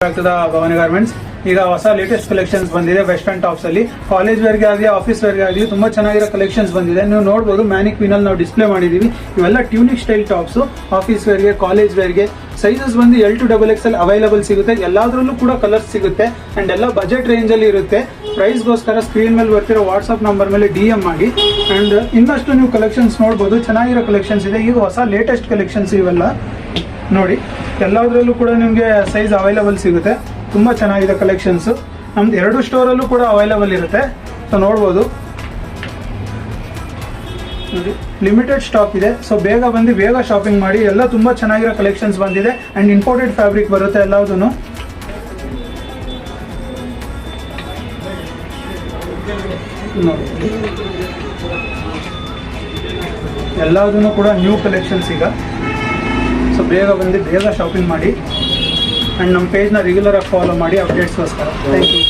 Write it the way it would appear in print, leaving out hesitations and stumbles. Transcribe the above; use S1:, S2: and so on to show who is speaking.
S1: ಆಗ್ತದ ಭವಾನಿ ಗಾರ್ಮೆಂಟ್ಸ್ ಈಗ ಹೊಸ ಲೇಟೆಸ್ಟ್ ಕಲೆಕ್ಷನ್ಸ್ ಬಂದಿದೆ ವೆಸ್ಟರ್ನ್ ಟಾಪ್ಸ್ ಅಲ್ಲಿ ಕಾಲೇಜ್ ವೇರ್ಗೆ ಆಗಲಿ ಆಫೀಸ್ ವೇರ್ಗೆ ಆಗಲಿ ತುಂಬಾ ಚೆನ್ನಾಗಿರೋ ಕಲೆಕ್ಷನ್ಸ್ ಬಂದಿದೆ. ನೀವು ನೋಡಬಹುದು ಮ್ಯಾನಿಕ್ವಿನ್ ಅಲ್ಲಿ ನಾವು ಡಿಸ್ಪ್ಲೇ ಮಾಡಿದೀವಿ. ಇವೆಲ್ಲ ಟ್ಯೂನಿಕ್ ಸ್ಟೈಲ್ ಟಾಪ್ಸ್ ಆಫೀಸ್ ವೇರ್ಗೆ ಕಾಲೇಜ್ ವೇರ್ಗೆ ಸೈಜಸ್ ಬಂದು L to XXL ಅವೈಲೇಬಲ್ ಸಿಗುತ್ತೆ. ಎಲ್ಲಾದ್ರಲ್ಲೂ ಕೂಡ ಕಲರ್ಸ್ ಸಿಗುತ್ತೆ ಅಂಡ್ ಎಲ್ಲ ಬಜೆಟ್ ರೇಂಜ್ ಅಲ್ಲಿ ಇರುತ್ತೆ. ಪ್ರೈಸ್ಗೋಸ್ಕರ ಸ್ಕ್ರೀನ್ ಮೇಲೆ ಬರ್ತಿರೋ ವಾಟ್ಸ್ಆಪ್ ನಂಬರ್ ಮೇಲೆ DM ಮಾಡಿ ಅಂಡ್ ಇನ್ನಷ್ಟು ನೀವು ಕಲೆಕ್ಷನ್ಸ್ ನೋಡಬಹುದು. ಚೆನ್ನಾಗಿರೋ ಕಲೆಕ್ಷನ್ಸ್ ಇದೆ. ಈಗ ಹೊಸ ಲೇಟೆಸ್ಟ್ ಕಲೆಕ್ಷನ್ಸ್ ಇವೆಲ್ಲ ನೋಡಿ, ಎಲ್ಲದರಲ್ಲೂ ಕೂಡ ನಿಮಗೆ ಸೈಜ್ ಅವೈಲೇಬಲ್ ಸಿಗುತ್ತೆ. ತುಂಬ ಚೆನ್ನಾಗಿದೆ ಕಲೆಕ್ಷನ್ಸ್. ನಮ್ದು 2 ಸ್ಟೋರಲ್ಲೂ ಕೂಡ ಅವೈಲೇಬಲ್ ಇರುತ್ತೆ. ಸೊ ನೋಡ್ಬೋದು, ನೋಡಿ ಲಿಮಿಟೆಡ್ ಸ್ಟಾಕ್ ಇದೆ. ಸೊ ಬೇಗ ಬಂದು ಬೇಗ ಶಾಪಿಂಗ್ ಮಾಡಿ. ಎಲ್ಲ ತುಂಬ ಚೆನ್ನಾಗಿರೋ ಕಲೆಕ್ಷನ್ಸ್ ಬಂದಿದೆ ಆ್ಯಂಡ್ ಇಂಪೋರ್ಟೆಡ್ ಫ್ಯಾಬ್ರಿಕ್ ಬರುತ್ತೆ ಎಲ್ಲದೂ. ಎಲ್ಲದೂ ಕೂಡ ನ್ಯೂ ಕಲೆಕ್ಷನ್ಸ್ ಈಗ. ಸೊ ಬೇಗ ಬಂದು ಬೇಗ ಶಾಪಿಂಗ್ ಮಾಡಿ ಆ್ಯಂಡ್ ನಮ್ಮ ಪೇಜ್ನ ರೆಗ್ಯುಲರಾಗಿ ಫಾಲೋ ಮಾಡಿ ಅಪ್ಡೇಟ್ಸ್ಗೋಸ್ಕರ. Thank you.